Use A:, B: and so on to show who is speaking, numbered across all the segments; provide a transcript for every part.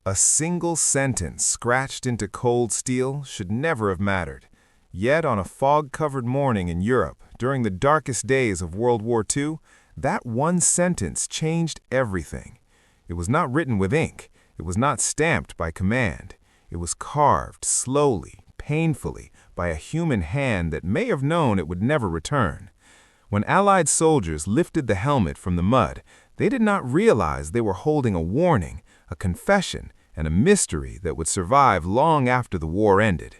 A: A single sentence scratched into cold steel should never have mattered. Yet on a fog-covered morning in Europe, during the darkest days of World War II, that one sentence changed everything. It was not written with ink. It was not stamped by command. It was carved slowly, painfully, by a human hand that may have known it would never return. When Allied soldiers lifted the helmet from the mud, they did not realize they were holding a warning, a confession, and a mystery that would survive long after the war ended.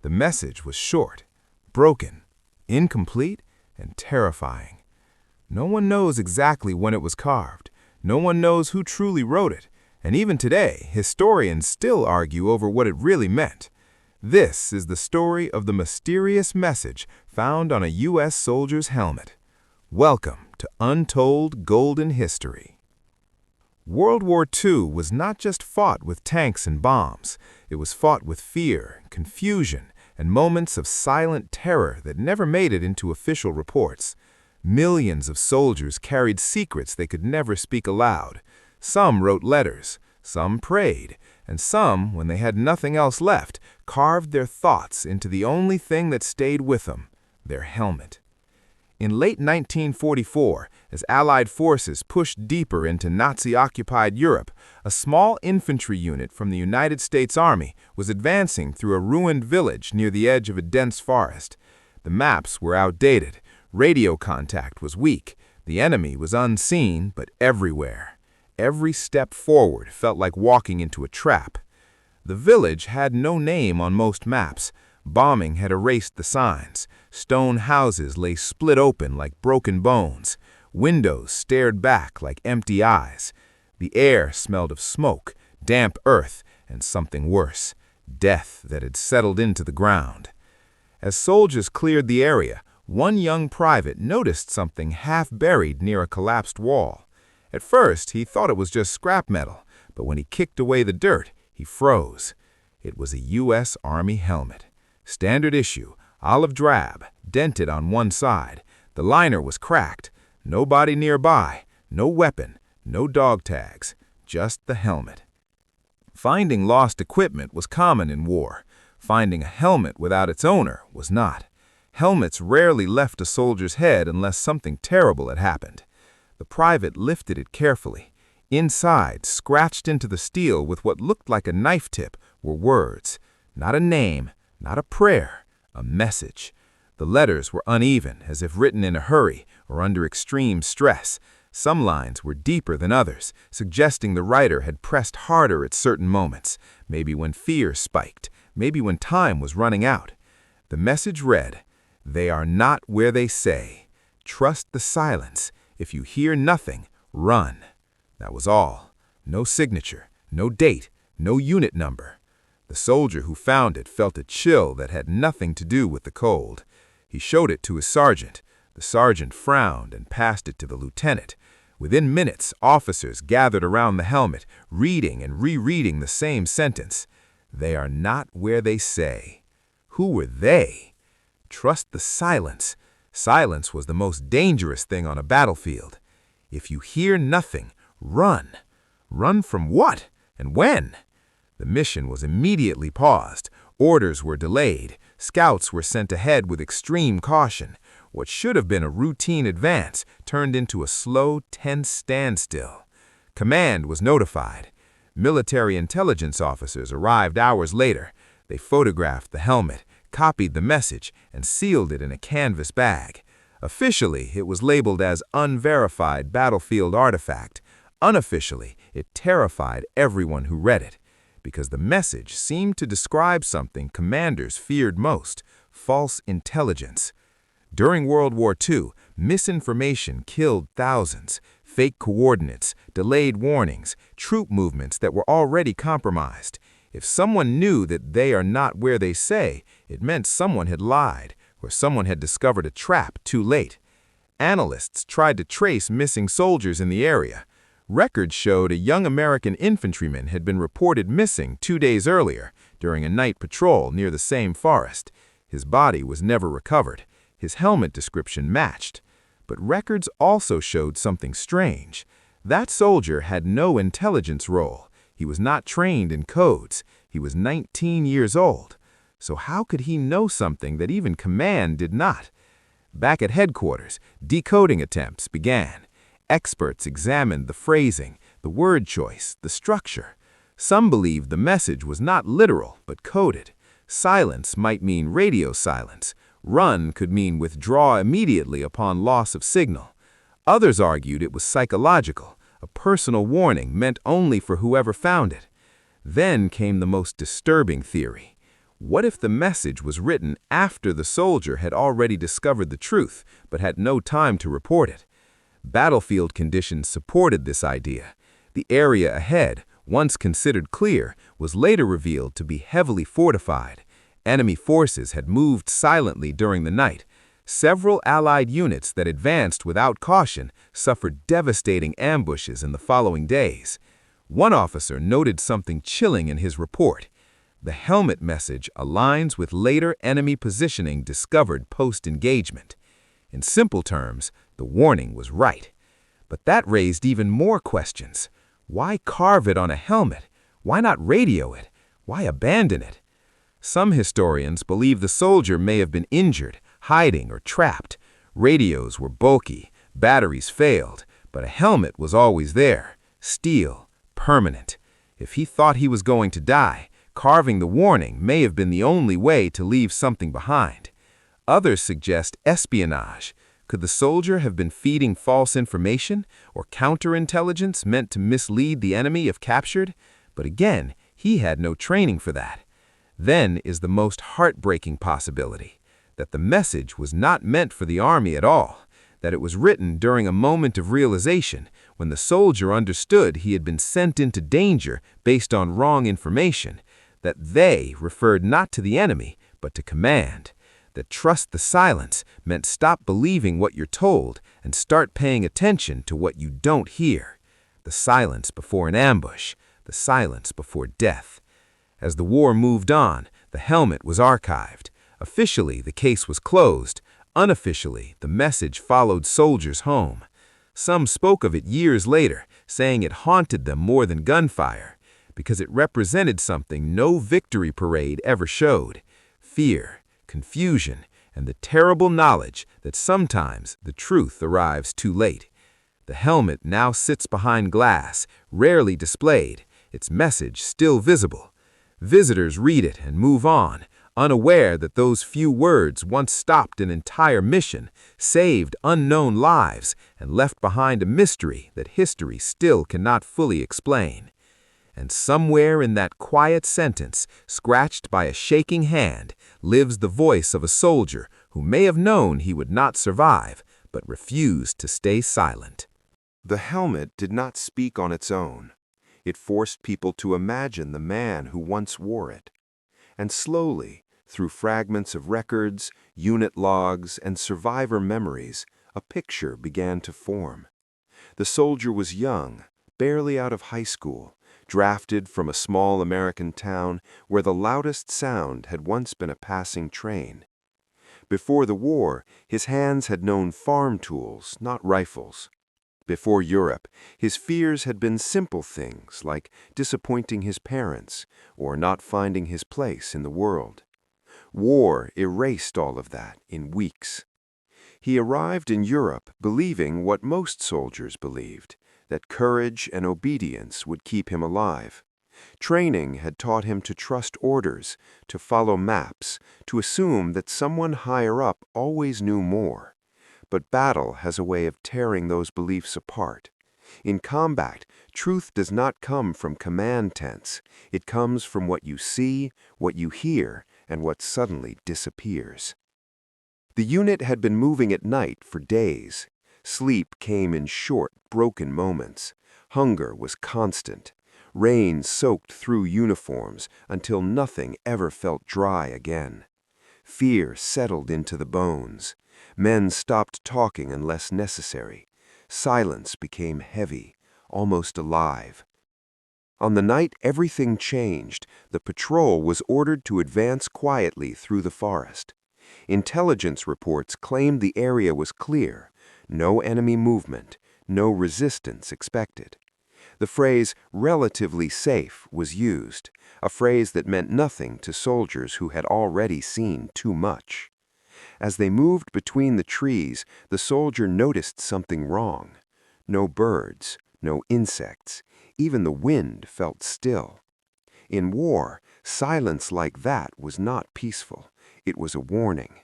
A: The message was short, broken, incomplete, and terrifying. No one knows exactly when it was carved. No one knows who truly wrote it, and even today, historians still argue over what it really meant. This is the story of the mysterious message found on a U.S. soldier's helmet. Welcome to Untold Golden History. World War II was not just fought with tanks and bombs. It was fought with fear, confusion, and moments of silent terror that never made it into official reports. Millions of soldiers carried secrets they could never speak aloud. Some wrote letters, some prayed, and some, when they had nothing else left, carved their thoughts into the only thing that stayed with them, their helmet. In late 1944, as Allied forces pushed deeper into Nazi-occupied Europe, a small infantry unit from the United States Army was advancing through a ruined village near the edge of a dense forest. The maps were outdated, radio contact was weak, the enemy was unseen but everywhere. Every step forward felt like walking into a trap. The village had no name on most maps. Bombing had erased the signs. Stone houses lay split open like broken bones. Windows stared back like empty eyes. The air smelled of smoke, damp earth, and something worse, death that had settled into the ground. As soldiers cleared the area, one young private noticed something half buried near a collapsed wall. At first, he thought it was just scrap metal, but when he kicked away the dirt, he froze. It was a U.S. Army helmet. Standard issue, olive drab, dented on one side. The liner was cracked. No body nearby, no weapon, no dog tags, just the helmet. Finding lost equipment was common in war. Finding a helmet without its owner was not. Helmets rarely left a soldier's head unless something terrible had happened. The private lifted it carefully. Inside, scratched into the steel with what looked like a knife tip, were words. Not a name, not a prayer, a message. The letters were uneven, as if written in a hurry or under extreme stress. Some lines were deeper than others, suggesting the writer had pressed harder at certain moments, maybe when fear spiked, maybe when time was running out. The message read, "They are not where they say. Trust the silence. If you hear nothing, run." That was all. No signature, no date, no unit number. The soldier who found it felt a chill that had nothing to do with the cold. He showed it to his sergeant. The sergeant frowned and passed it to the lieutenant. Within minutes, officers gathered around the helmet, reading and rereading the same sentence. They are not where they say. Who were they? Trust the silence. Silence was the most dangerous thing on a battlefield. If you hear nothing, run. Run from what? And when? The mission was immediately paused. Orders were delayed. Scouts were sent ahead with extreme caution. What should have been a routine advance turned into a slow, tense standstill. Command was notified. Military intelligence officers arrived hours later. They photographed the helmet, copied the message, and sealed it in a canvas bag. Officially, it was labeled as unverified battlefield artifact. Unofficially, it terrified everyone who read it, because the message seemed to describe something commanders feared most: false intelligence. During World War II, misinformation killed thousands. Fake coordinates, delayed warnings, troop movements that were already compromised. If someone knew that they are not where they say, it meant someone had lied, or someone had discovered a trap too late. Analysts tried to trace missing soldiers in the area. Records showed a young American infantryman had been reported missing 2 days earlier during a night patrol near the same forest. His body was never recovered. His helmet description matched. But records also showed something strange. That soldier had no intelligence role. He was not trained in codes. He was 19 years old. So how could he know something that even command did not? Back at headquarters, decoding attempts began. Experts examined the phrasing, the word choice, the structure. Some believed the message was not literal, but coded. Silence might mean radio silence. Run could mean withdraw immediately upon loss of signal. Others argued it was psychological, a personal warning meant only for whoever found it. Then came the most disturbing theory. What if the message was written after the soldier had already discovered the truth, but had no time to report it? Battlefield conditions supported this idea. The area ahead, once considered clear, was later revealed to be heavily fortified. Enemy forces had moved silently during the night. Several Allied units that advanced without caution suffered devastating ambushes in the following days. One officer noted something chilling in his report. The helmet message aligns with later enemy positioning discovered post-engagement. In simple terms, the warning was right. But that raised even more questions. Why carve it on a helmet? Why not radio it? Why abandon it? Some historians believe the soldier may have been injured, hiding, or trapped. Radios were bulky, batteries failed, but a helmet was always there, steel, permanent. If he thought he was going to die, carving the warning may have been the only way to leave something behind. Others suggest espionage. Could the soldier have been feeding false information or counterintelligence meant to mislead the enemy if captured? But again, he had no training for that. Then is the most heartbreaking possibility, that the message was not meant for the army at all, that it was written during a moment of realization when the soldier understood he had been sent into danger based on wrong information, that they referred not to the enemy, but to command, that trust the silence meant stop believing what you're told and start paying attention to what you don't hear, the silence before an ambush, the silence before death. As the war moved on, the helmet was archived. Officially, the case was closed. Unofficially, the message followed soldiers home. Some spoke of it years later, saying it haunted them more than gunfire, because it represented something no victory parade ever showed: fear, confusion, and the terrible knowledge that sometimes the truth arrives too late. The helmet now sits behind glass, rarely displayed, its message still visible. Visitors read it and move on, unaware that those few words once stopped an entire mission, saved unknown lives, and left behind a mystery that history still cannot fully explain. And somewhere in that quiet sentence, scratched by a shaking hand, lives the voice of a soldier who may have known he would not survive, but refused to stay silent.
B: The helmet did not speak on its own. It forced people to imagine the man who once wore it. And slowly, through fragments of records, unit logs, and survivor memories, a picture began to form. The soldier was young, barely out of high school, drafted from a small American town where the loudest sound had once been a passing train. Before the war, his hands had known farm tools, not rifles. Before Europe, his fears had been simple things like disappointing his parents or not finding his place in the world. War erased all of that in weeks. He arrived in Europe believing what most soldiers believed, that courage and obedience would keep him alive. Training had taught him to trust orders, to follow maps, to assume that someone higher up always knew more. But battle has a way of tearing those beliefs apart. In combat, truth does not come from command tents. It comes from what you see, what you hear, and what suddenly disappears. The unit had been moving at night for days. Sleep came in short, broken moments. Hunger was constant. Rain soaked through uniforms until nothing ever felt dry again. Fear settled into the bones. Men stopped talking unless necessary. Silence became heavy, almost alive. On the night everything changed, the patrol was ordered to advance quietly through the forest. Intelligence reports claimed the area was clear, no enemy movement, no resistance expected. The phrase relatively safe was used, a phrase that meant nothing to soldiers who had already seen too much. As they moved between the trees, the soldier noticed something wrong. No birds, no insects, even the wind felt still. In war, silence like that was not peaceful. It was a warning.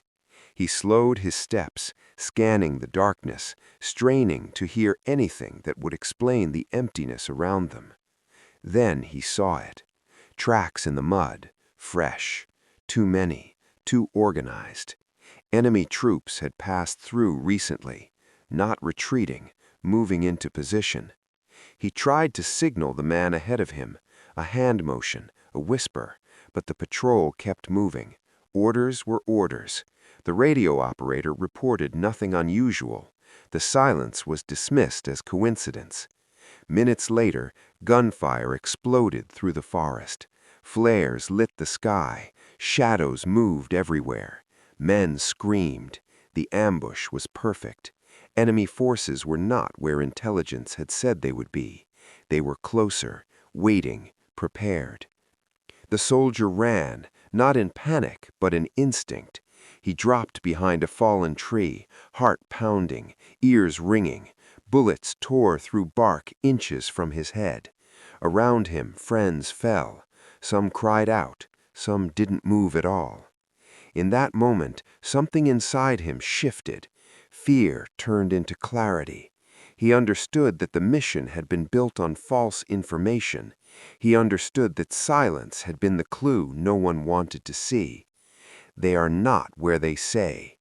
B: He slowed his steps, scanning the darkness, straining to hear anything that would explain the emptiness around them. Then he saw it. Tracks in the mud, fresh. Too many, too organized. Enemy troops had passed through recently, not retreating, moving into position. He tried to signal the man ahead of him, a hand motion, a whisper, but the patrol kept moving. Orders were orders. The radio operator reported nothing unusual. The silence was dismissed as coincidence. Minutes later, gunfire exploded through the forest. Flares lit the sky. Shadows moved everywhere. Men screamed. The ambush was perfect. Enemy forces were not where intelligence had said they would be. They were closer, waiting, prepared. The soldier ran, not in panic, but in instinct. He dropped behind a fallen tree, heart pounding, ears ringing. Bullets tore through bark inches from his head. Around him, friends fell. Some cried out, some didn't move at all. In that moment, something inside him shifted. Fear turned into clarity. He understood that the mission had been built on false information. He understood that silence had been the clue no one wanted to see. They are not where they say.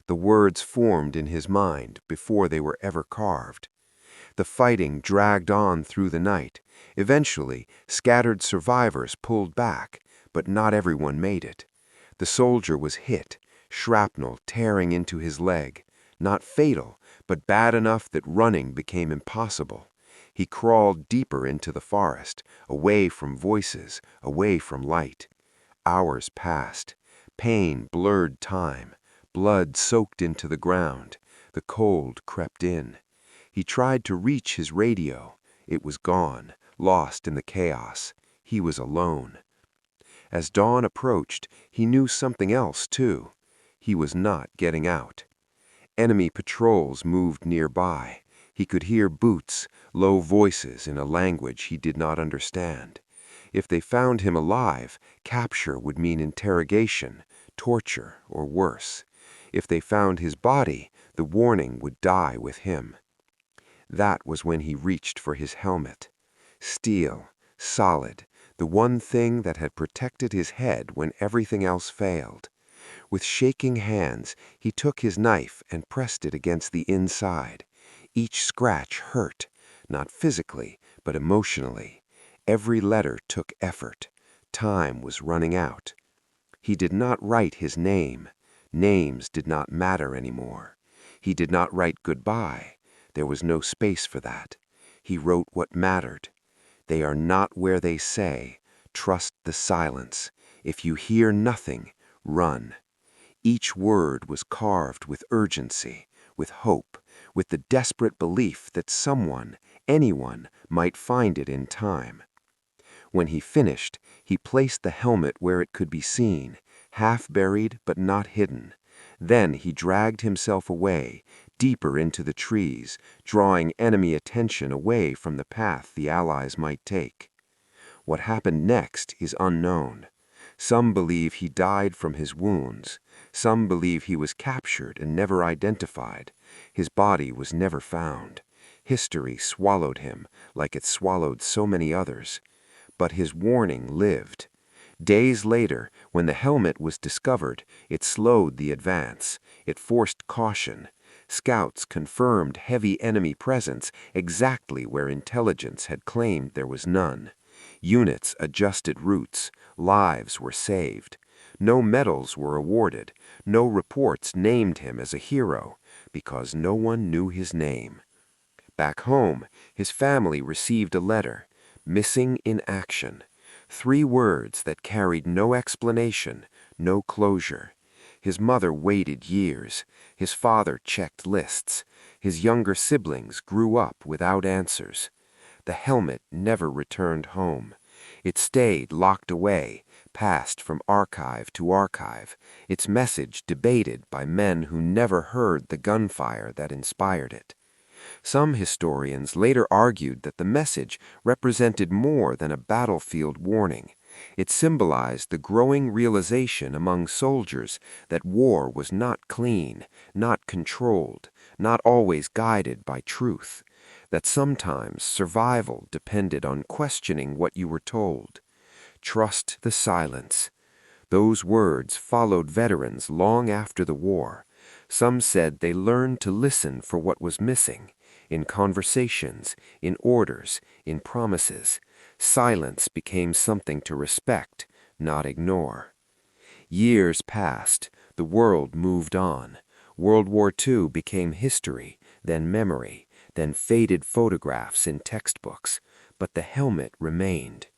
B: The words formed in his mind before they were ever carved. The fighting dragged on through the night. Eventually, scattered survivors pulled back, but not everyone made it. The soldier was hit, shrapnel tearing into his leg. Not fatal, but bad enough that running became impossible. He crawled deeper into the forest, away from voices, away from light. Hours passed. Pain blurred time. Blood soaked into the ground. The cold crept in. He tried to reach his radio. It was gone, lost in the chaos. He was alone. As dawn approached, he knew something else, too. He was not getting out. Enemy patrols moved nearby. He could hear boots, low voices in a language he did not understand. If they found him alive, capture would mean interrogation, torture, or worse. If they found his body, the warning would die with him. That was when he reached for his helmet. Steel, solid, the one thing that had protected his head when everything else failed. With shaking hands, he took his knife and pressed it against the inside. Each scratch hurt, not physically, but emotionally. Every letter took effort. Time was running out. He did not write his name. Names did not matter anymore. He did not write goodbye. There was no space for that. He wrote what mattered. They are not where they say. Trust the silence. If you hear nothing, run. Each word was carved with urgency, with hope, with the desperate belief that someone, anyone, might find it in time. When he finished, he placed the helmet where it could be seen, half buried but not hidden. Then he dragged himself away, deeper into the trees, drawing enemy attention away from the path the Allies might take. What happened next is unknown. Some believe he died from his wounds. Some believe he was captured and never identified. His body was never found. History swallowed him, like it swallowed so many others. But his warning lived. Days later, when the helmet was discovered, it slowed the advance. It forced caution. Scouts confirmed heavy enemy presence exactly where intelligence had claimed there was none. Units adjusted routes. Lives were saved. No medals were awarded. No reports named him as a hero, because no one knew his name. Back home, his family received a letter, "Missing in action." 3 words that carried no explanation, no closure. His mother waited years. His father checked lists. His younger siblings grew up without answers. the helmet never returned home. It stayed locked away, passed from archive to archive, its message debated by men who never heard the gunfire that inspired it. Some historians later argued that the message represented more than a battlefield warning. It symbolized the growing realization among soldiers that war was not clean, not controlled, not always guided by truth, that sometimes survival depended on questioning what you were told. Trust the silence. Those words followed veterans long after the war. Some said they learned to listen for what was missing, in conversations, in orders, in promises. Silence became something to respect, not ignore. Years passed, the world moved on. World War II became history, then memory, then faded photographs in textbooks, but the helmet remained.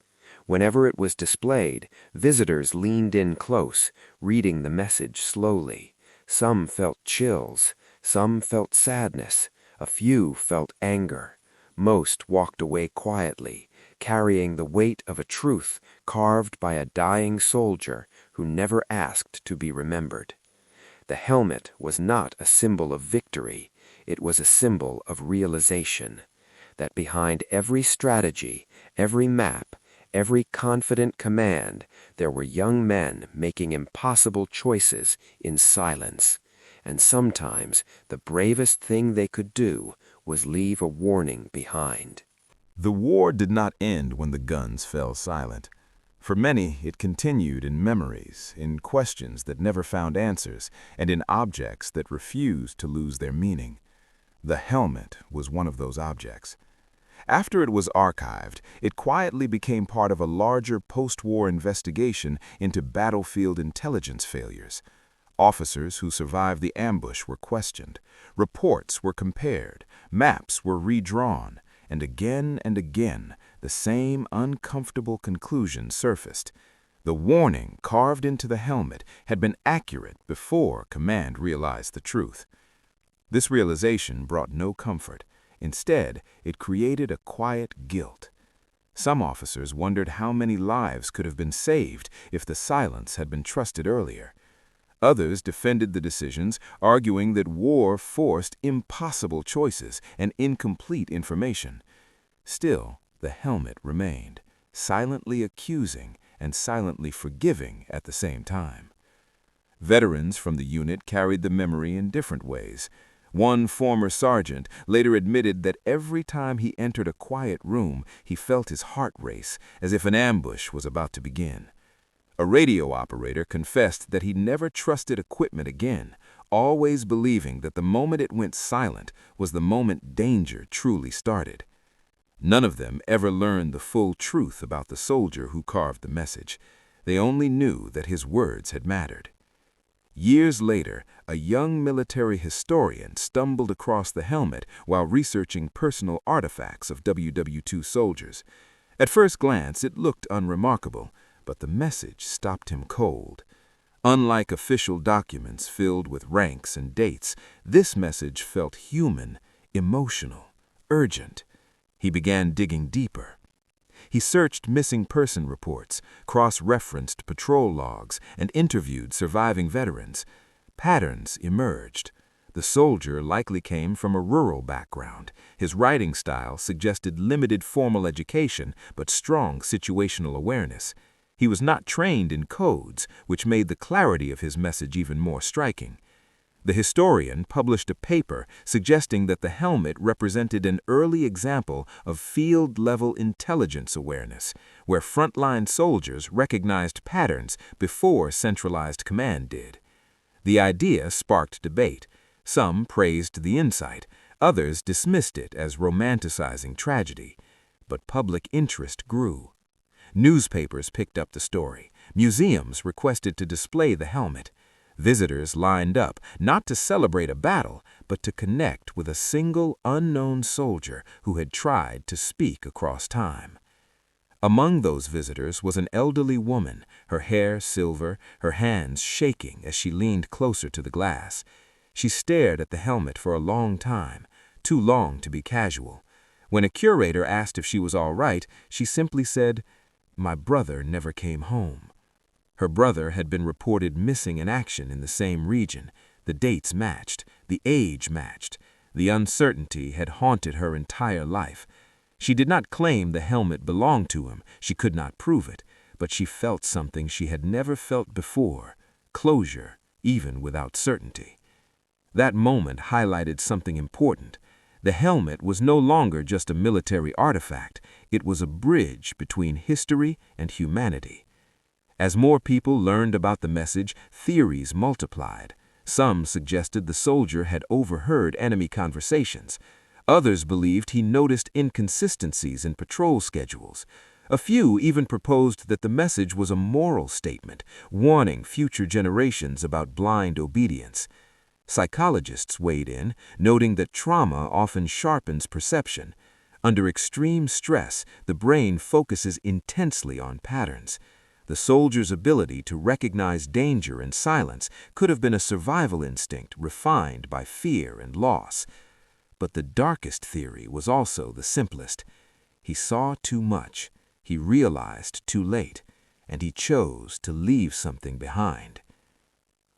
B: Whenever it was displayed, visitors leaned in close, reading the message slowly. Some felt chills, some felt sadness, a few felt anger. Most walked away quietly, carrying the weight of a truth carved by a dying soldier who never asked to be remembered. The helmet was not a symbol of victory, it was a symbol of realization, that behind every strategy, every map, every confident command, there were young men making impossible choices in silence, and sometimes the bravest thing they could do was leave a warning behind.
A: The war did not end when the guns fell silent. For many, it continued in memories, in questions that never found answers, and in objects that refused to lose their meaning. The helmet was one of those objects. After it was archived, it quietly became part of a larger post-war investigation into battlefield intelligence failures. Officers who survived the ambush were questioned, reports were compared, maps were redrawn, and again, the same uncomfortable conclusion surfaced. The warning carved into the helmet had been accurate before command realized the truth. This realization brought no comfort. Instead, it created a quiet guilt. Some officers wondered how many lives could have been saved if the silence had been trusted earlier. Others defended the decisions, arguing that war forced impossible choices and incomplete information. Still, the helmet remained, silently accusing and silently forgiving at the same time. Veterans from the unit carried the memory in different ways. One former sergeant later admitted that every time he entered a quiet room, he felt his heart race, as if an ambush was about to begin. A radio operator confessed that he never trusted equipment again, always believing that the moment it went silent was the moment danger truly started. None of them ever learned the full truth about the soldier who carved the message. They only knew that his words had mattered. Years later, a young military historian stumbled across the helmet while researching personal artifacts of WWII soldiers. At first glance, it looked unremarkable, but the message stopped him cold. Unlike official documents filled with ranks and dates, this message felt human, emotional, urgent. He began digging deeper. He searched missing person reports, cross-referenced patrol logs, and interviewed surviving veterans. Patterns emerged. The soldier likely came from a rural background. His writing style suggested limited formal education but strong situational awareness. He was not trained in codes, which made the clarity of his message even more striking. The historian published a paper suggesting that the helmet represented an early example of field-level intelligence awareness, where frontline soldiers recognized patterns before centralized command did. The idea sparked debate. Some praised the insight, others dismissed it as romanticizing tragedy. But public interest grew. Newspapers picked up the story. Museums requested to display the helmet. Visitors lined up, not to celebrate a battle, but to connect with a single unknown soldier who had tried to speak across time. Among those visitors was an elderly woman, her hair silver, her hands shaking as she leaned closer to the glass. She stared at the helmet for a long time, too long to be casual.
C: When a curator asked if she was all right, she simply said, "My brother never came home." Her brother had been reported missing in action in the same region. The dates matched, the age matched. The uncertainty had haunted her entire life. She did not claim the helmet belonged to him. She could not prove it, but she felt something she had never felt before, closure, even without certainty. That moment highlighted something important. The helmet was no longer just a military artifact. It was a bridge between history and humanity. As more people learned about the message, theories multiplied. Some suggested the soldier had overheard enemy conversations. Others believed he noticed inconsistencies in patrol schedules. A few even proposed that the message was a moral statement, warning future generations about blind obedience. Psychologists weighed in, noting that trauma often sharpens perception. Under extreme stress, the brain focuses intensely on patterns. The soldier's ability to recognize danger and silence could have been a survival instinct refined by fear and loss. But the darkest theory was also the simplest. He saw too much, he realized too late, and he chose to leave something behind.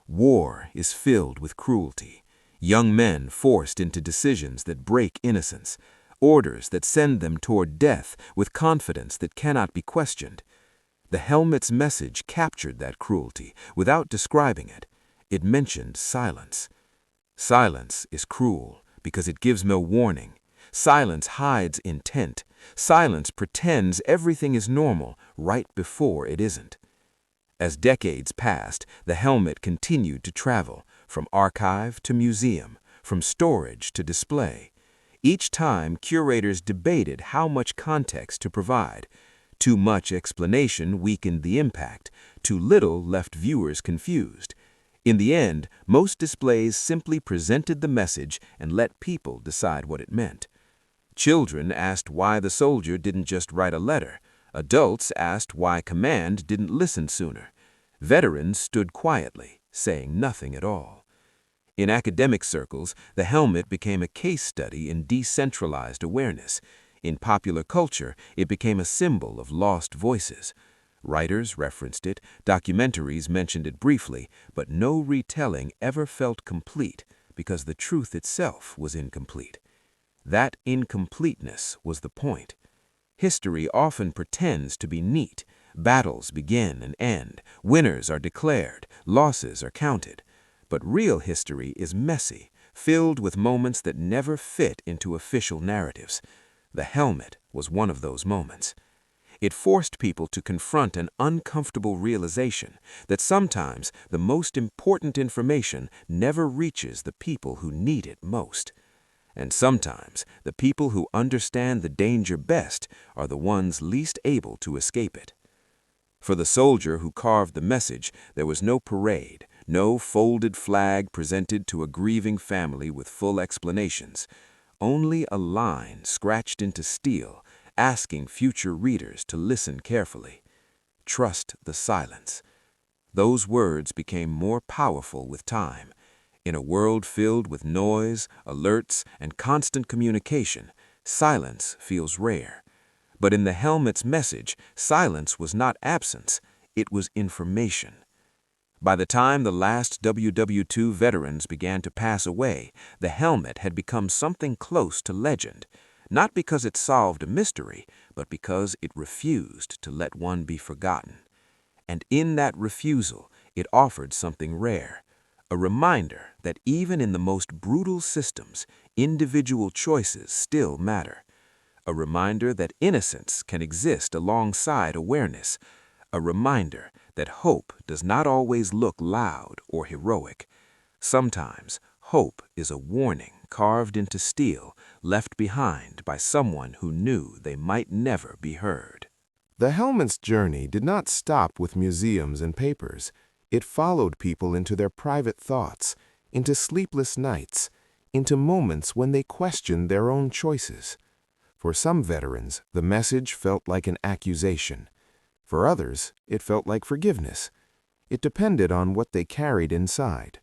C: War is filled with cruelty. Young men forced into decisions that break innocence, orders that send them toward death with confidence that cannot be questioned. The helmet's message captured that cruelty without describing it. It mentioned silence. Silence is cruel because it gives no warning. Silence hides intent. Silence pretends everything is normal right before it isn't. As decades passed, the helmet continued to travel, from archive to museum, from storage to display. Each time, curators debated how much context to provide. Too much explanation weakened the impact. Too little left viewers confused. In the end, most displays simply presented the message and let people decide what it meant. Children asked why the soldier didn't just write a letter. Adults asked why command didn't listen sooner. Veterans stood quietly, saying nothing at all. In academic circles, the helmet became a case study in decentralized awareness. In popular culture, it became a symbol of lost voices. Writers referenced it, documentaries mentioned it briefly, but no retelling ever felt complete because the truth itself was incomplete. That incompleteness was the point. History often pretends to be neat. Battles begin and end. Winners are declared. Losses are counted. But real history is messy, filled with moments that never fit into official narratives. The helmet was one of those moments. It forced people to confront an uncomfortable realization that sometimes the most important information never reaches the people who need it most. And sometimes the people who understand the danger best are the ones least able to escape it. For the soldier who carved the message, there was no parade, no folded flag presented to a grieving family with full explanations. Only a line scratched into steel, asking future readers to listen carefully. Trust the silence. Those words became more powerful with time. In a world filled with noise, alerts, and constant communication, silence feels rare. But in the helmet's message, silence was not absence, it was information. By the time the last WWII veterans began to pass away, the helmet had become something close to legend, not because it solved a mystery, but because it refused to let one be forgotten. And in that refusal, it offered something rare, a reminder that even in the most brutal systems, individual choices still matter. A reminder that innocence can exist alongside awareness. A reminder that hope does not always look loud or heroic. Sometimes, hope is a warning carved into steel, left behind by someone who knew they might never be heard.
A: The helmet's journey did not stop with museums and papers. It followed people into their private thoughts, into sleepless nights, into moments when they questioned their own choices. For some veterans, the message felt like an accusation. For others, it felt like forgiveness. It depended on what they carried inside.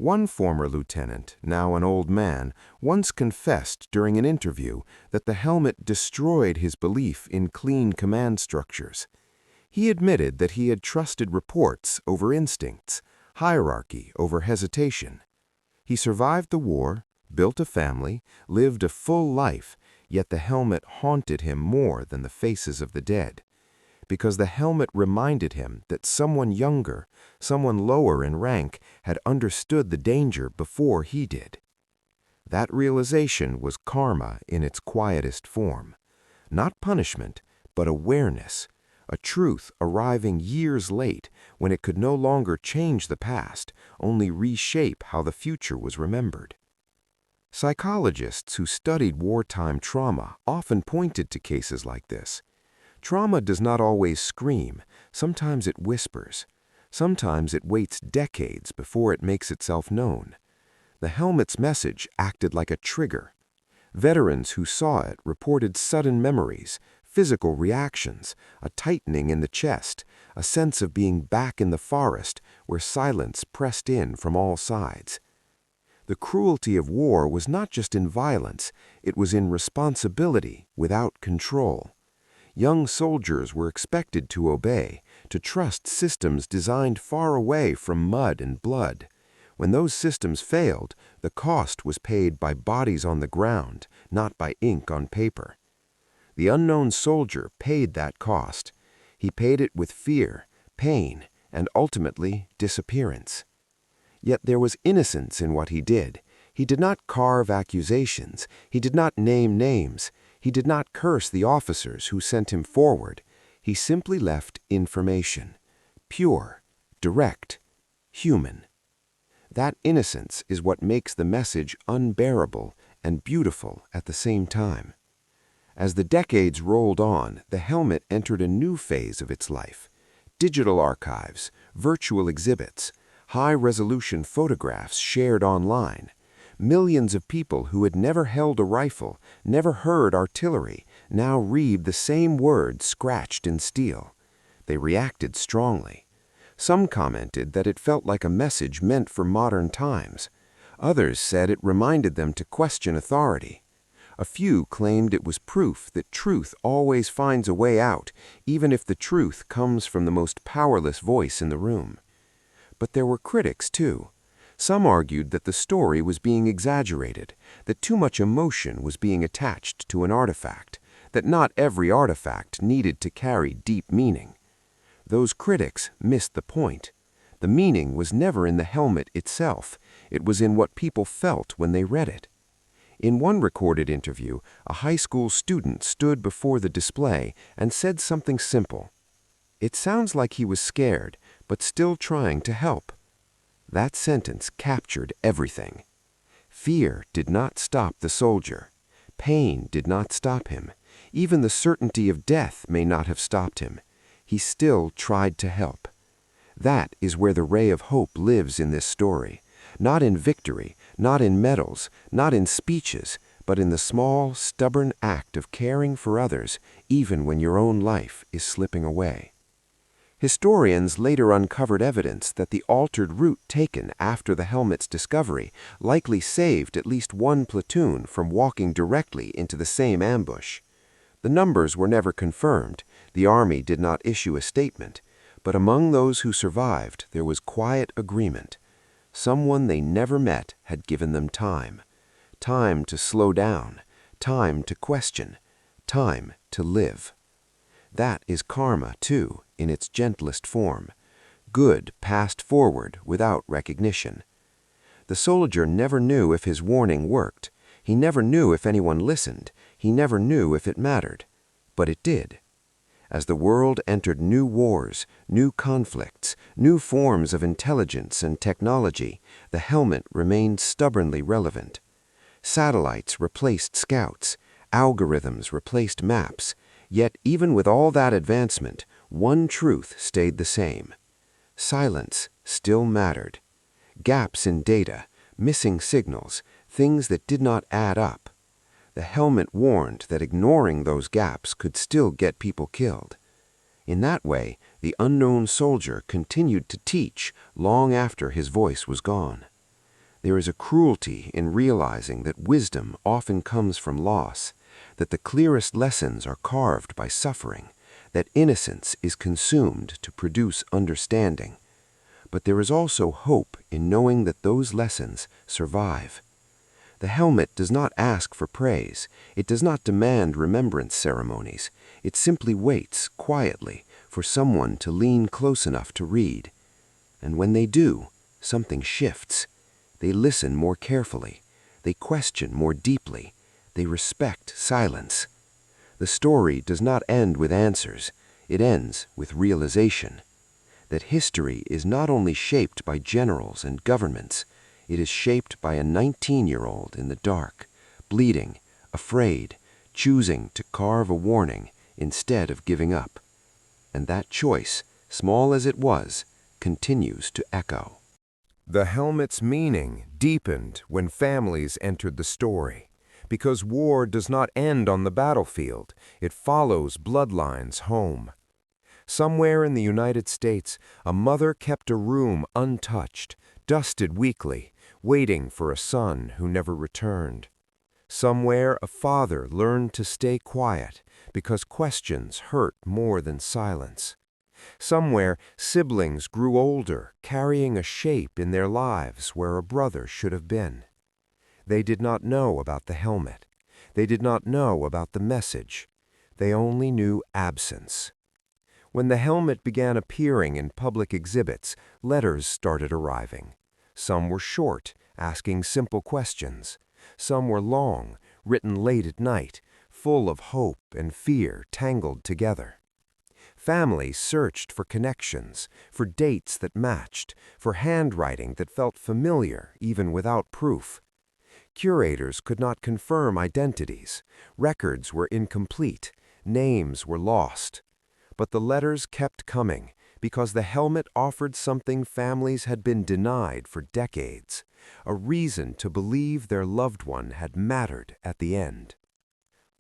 B: One former lieutenant, now an old man, once confessed during an interview that the helmet destroyed his belief in clean command structures. He admitted that he had trusted reports over instincts, hierarchy over hesitation. He survived the war, built a family, lived a full life, yet the helmet haunted him more than the faces of the dead. Because the helmet reminded him that someone younger, someone lower in rank, had understood the danger before he did. That realization was karma in its quietest form. Not punishment, but awareness, a truth arriving years late when it could no longer change the past, only reshape how the future was remembered. Psychologists who studied wartime trauma often pointed to cases like this. Trauma does not always scream, sometimes it whispers. Sometimes it waits decades before it makes itself known. The helmet's message acted like a trigger. Veterans who saw it reported sudden memories, physical reactions, a tightening in the chest, a sense of being back in the forest where silence pressed in from all sides. The cruelty of war was not just in violence, it was in responsibility without control. Young soldiers were expected to obey, to trust systems designed far away from mud and blood. When those systems failed, the cost was paid by bodies on the ground, not by ink on paper. The unknown soldier paid that cost. He paid it with fear, pain, and ultimately disappearance. Yet there was innocence in what he did. He did not carve accusations. He did not name names. He did not curse the officers who sent him forward. He simply left information. Pure, direct, human. That innocence is what makes the message unbearable and beautiful at the same time. As the decades rolled on, the helmet entered a new phase of its life. Digital archives, virtual exhibits, high-resolution photographs shared online. Millions of people who had never held a rifle, never heard artillery, now read the same words scratched in steel. They reacted strongly. Some commented that it felt like a message meant for modern times. Others said it reminded them to question authority. A few claimed it was proof that truth always finds a way out, even if the truth comes from the most powerless voice in the room. But there were critics, too. Some argued that the story was being exaggerated, that too much emotion was being attached to an artifact, that not every artifact needed to carry deep meaning. Those critics missed the point. The meaning was never in the helmet itself. It was in what people felt when they read it. In one recorded interview, a high school student stood before the display and said something simple. It sounds like he was scared, but still trying to help. That sentence captured everything. Fear did not stop the soldier. Pain did not stop him. Even the certainty of death may not have stopped him. He still tried to help. That is where the ray of hope lives in this story. Not in victory, not in medals, not in speeches, but in the small, stubborn act of caring for others, even when your own life is slipping away. Historians later uncovered evidence that the altered route taken after the helmet's discovery likely saved at least one platoon from walking directly into the same ambush. The numbers were never confirmed. The Army did not issue a statement. But among those who survived, there was quiet agreement. Someone they never met had given them time. Time to slow down. Time to question. Time to live. That is karma, too, in its gentlest form. Good passed forward without recognition. The soldier never knew if his warning worked. He never knew if anyone listened. He never knew if it mattered. But it did. As the world entered new wars, new conflicts, new forms of intelligence and technology, the helmet remained stubbornly relevant. Satellites replaced scouts. Algorithms replaced maps. Yet even with all that advancement, one truth stayed the same. Silence still mattered. Gaps in data, missing signals, things that did not add up. The helmet warned that ignoring those gaps could still get people killed. In that way, the unknown soldier continued to teach long after his voice was gone. There is a cruelty in realizing that wisdom often comes from loss, that the clearest lessons are carved by suffering, that innocence is consumed to produce understanding. But there is also hope in knowing that those lessons survive. The helmet does not ask for praise. It does not demand remembrance ceremonies. It simply waits quietly for someone to lean close enough to read. And when they do, something shifts. They listen more carefully. They question more deeply. They respect silence. The story does not end with answers. It ends with realization that history is not only shaped by generals and governments, it is shaped by a 19-year-old in the dark, bleeding, afraid, choosing to carve a warning instead of giving up. And that choice, small as it was, continues to echo.
A: The helmet's meaning deepened when families entered the story, because war does not end on the battlefield, it follows bloodlines home. Somewhere in the United States, a mother kept a room untouched, dusted weekly, waiting for a son who never returned. Somewhere a father learned to stay quiet because questions hurt more than silence. Somewhere siblings grew older, carrying a shape in their lives where a brother should have been. They did not know about the helmet. They did not know about the message. They only knew absence. When the helmet began appearing in public exhibits, letters started arriving. Some were short, asking simple questions. Some were long, written late at night, full of hope and fear tangled together. Families searched for connections, for dates that matched, for handwriting that felt familiar even without proof. Curators could not confirm identities. Records were incomplete. Names were lost. But the letters kept coming because the helmet offered something families had been denied for decades, a reason to believe their loved one had mattered at the end.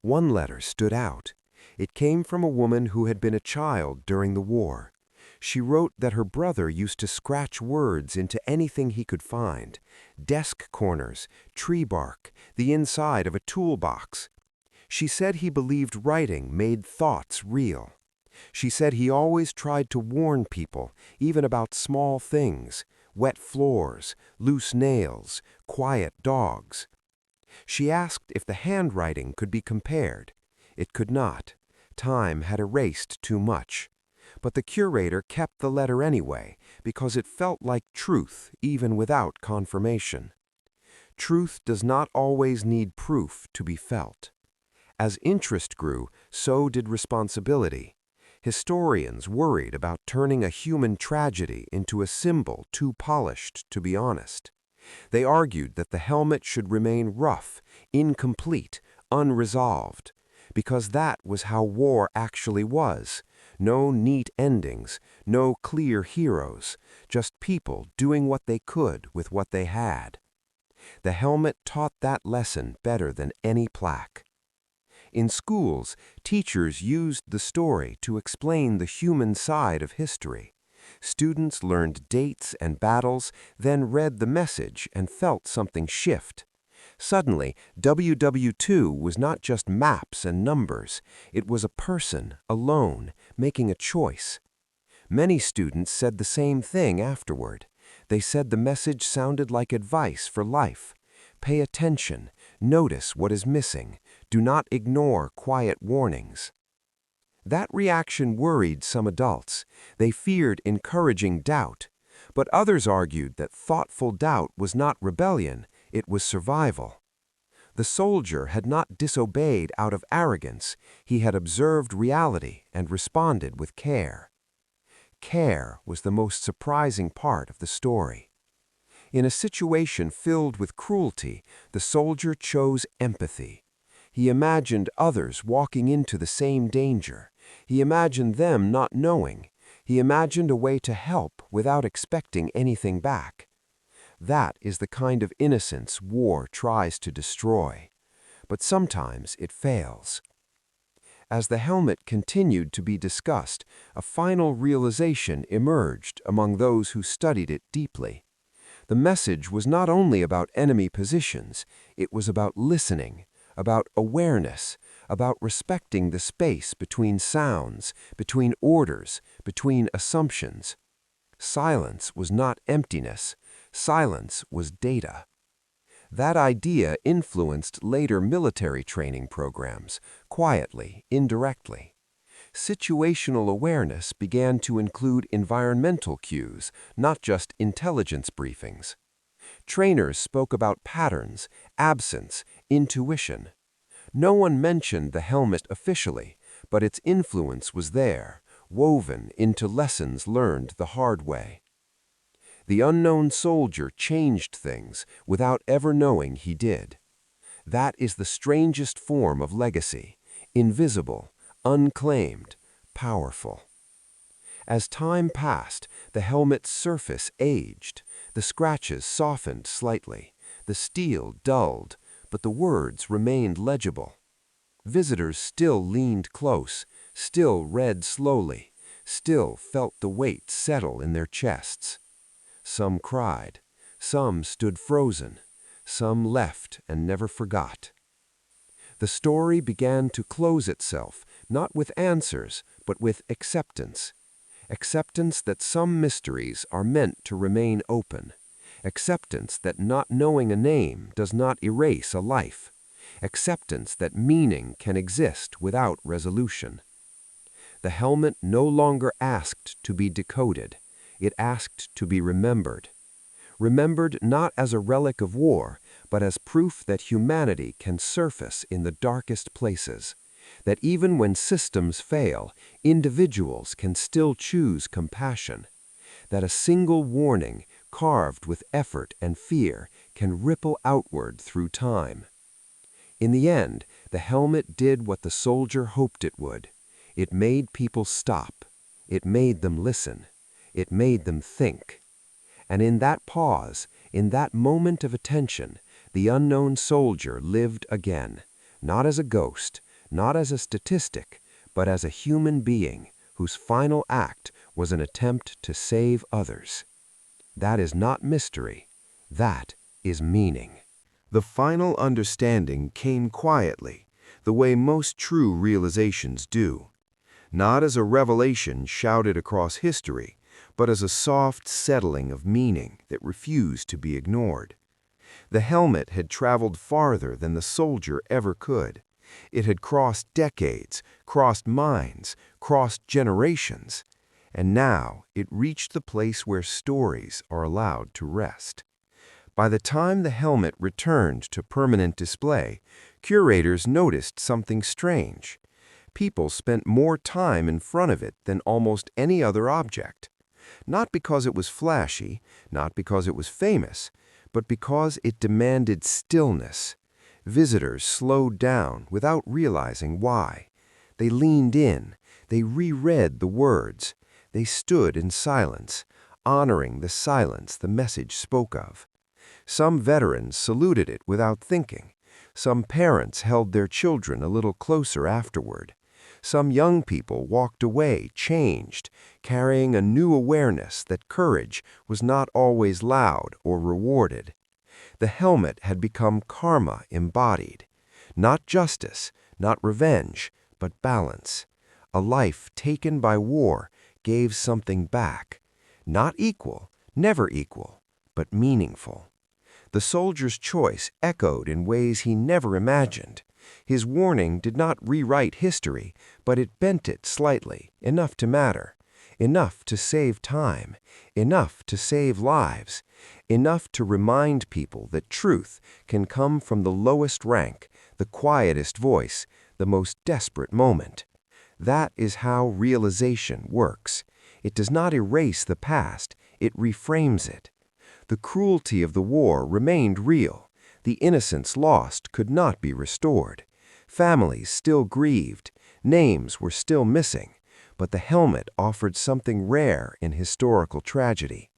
A: One letter stood out. It came from a woman who had been a child during the war. She wrote that her brother used to scratch words into anything he could find: desk corners, tree bark, the inside of a toolbox. She said he believed writing made thoughts real. She said he always tried to warn people, even about small things: wet floors, loose nails, quiet dogs. She asked if the handwriting could be compared. It could not. Time had erased too much. But the curator kept the letter anyway, because it felt like truth even without confirmation. Truth does not always need proof to be felt. As interest grew, so did responsibility. Historians worried about turning a human tragedy into a symbol too polished to be honest. They argued that the helmet should remain rough, incomplete, unresolved, because that was how war actually was. No neat endings, no clear heroes, just people doing what they could with what they had. The helmet taught that lesson better than any plaque. In schools, teachers used the story to explain the human side of history. Students learned dates and battles, then read the message and felt something shift. Suddenly, WWII was not just maps and numbers. It was a person, alone, making a choice. Many students said the same thing afterward. They said the message sounded like advice for life. Pay attention. Notice what is missing. Do not ignore quiet warnings. That reaction worried some adults. They feared encouraging doubt. But others argued that thoughtful doubt was not rebellion, it was survival. The soldier had not disobeyed out of arrogance. He had observed reality and responded with care. Care was the most surprising part of the story. In a situation filled with cruelty, the soldier chose empathy. He imagined others walking into the same danger. He imagined them not knowing. He imagined a way to help without expecting anything back. That is the kind of innocence war tries to destroy. But sometimes it fails. As the helmet continued to be discussed, a final realization emerged among those who studied it deeply.
B: The message was not only about enemy positions, it was about listening, about awareness, about respecting the space between sounds, between orders, between assumptions. Silence was not emptiness. Silence was data. That idea influenced later military training programs, quietly, indirectly. Situational awareness began to include environmental cues, not just intelligence briefings. Trainers spoke about patterns, absence, intuition. No one mentioned the helmet officially, but its influence was there, woven into lessons learned the hard way. The unknown soldier changed things without ever knowing he did. That is the strangest form of legacy, invisible, unclaimed, powerful. As time passed, the helmet's surface aged, the scratches softened slightly, the steel dulled, but the words remained legible. Visitors still leaned close, still read slowly, still felt the weight settle in their chests. Some cried, some stood frozen, some left and never forgot. The story began to close itself, not with answers, but with acceptance. Acceptance that some mysteries are meant to remain open. Acceptance that not knowing a name does not erase a life. Acceptance that meaning can exist without resolution. The helmet no longer asked to be decoded. It asked to be remembered. Remembered not as a relic of war, but as proof that humanity can surface in the darkest places. That even when systems fail, individuals can still choose compassion. That a single warning, carved with effort and fear, can ripple outward through time. In the end, the helmet did what the soldier hoped it would. It made people stop. It made them listen. It made them think. And in that pause, in that moment of attention, the unknown soldier lived again, not as a ghost, not as a statistic, but as a human being whose final act was an attempt to save others. That is not mystery. That is meaning.
A: The final understanding came quietly, the way most true realizations do. Not as a revelation shouted across history, but as a soft settling of meaning that refused to be ignored. The helmet had traveled farther than the soldier ever could. It had crossed decades, crossed minds, crossed generations, and now it reached the place where stories are allowed to rest. By the time the helmet returned to permanent display, curators noticed something strange. People spent more time in front of it than almost any other object. Not because it was flashy, not because it was famous, but because it demanded stillness. Visitors slowed down without realizing why. They leaned in, they reread the words, they stood in silence, honoring the silence the message spoke of. Some veterans saluted it without thinking. Some parents held their children a little closer afterward. Some young people walked away changed, carrying a new awareness that courage was not always loud or rewarded. The helmet had become karma embodied. Not justice, not revenge, but balance. A life taken by war gave something back. Not equal, never equal, but meaningful. The soldier's choice echoed in ways he never imagined. His warning did not rewrite history, but it bent it slightly, enough to matter, enough to save time, enough to save lives, enough to remind people that truth can come from the lowest rank, the quietest voice, the most desperate moment. That is how realization works. It does not erase the past, it reframes it. The cruelty of the war remained real. The innocence lost could not be restored. Families still grieved. Names were still missing. But the helmet offered something rare in historical tragedy: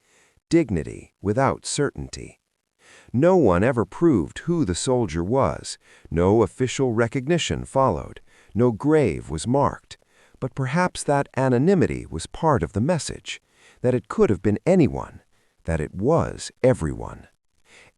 A: dignity without certainty. No one ever proved who the soldier was. No official recognition followed. No grave was marked. But perhaps that anonymity was part of the message, that it could have been anyone.
B: that it was everyone.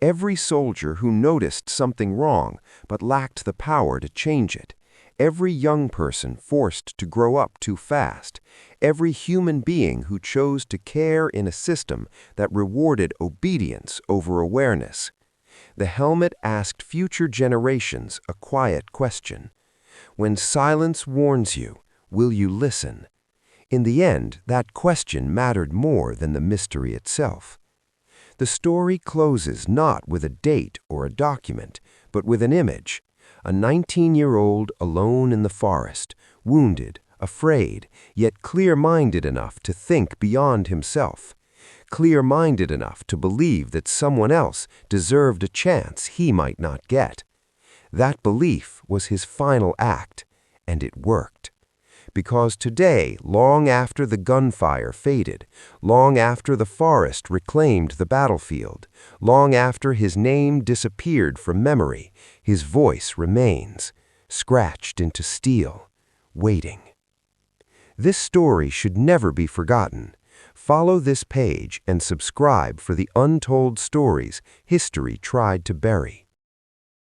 B: Every soldier who noticed something wrong but lacked the power to change it. Every young person forced to grow up too fast. Every human being who chose to care in a system that rewarded obedience over awareness. The helmet asked future generations a quiet question. When silence warns you, will you listen? In the end, that question mattered more than the mystery itself. The story closes not with a date or a document, but with an image. A 19-year-old alone in the forest, wounded, afraid, yet clear-minded enough to think beyond himself. Clear-minded enough to believe that someone else deserved a chance he might not get. That belief was his final act, and it worked. Because today, long after the gunfire faded, long after the forest reclaimed the battlefield, long after his name disappeared from memory, his voice remains, scratched into steel, waiting. This story should never be forgotten. Follow this page and subscribe for the untold stories history tried to bury.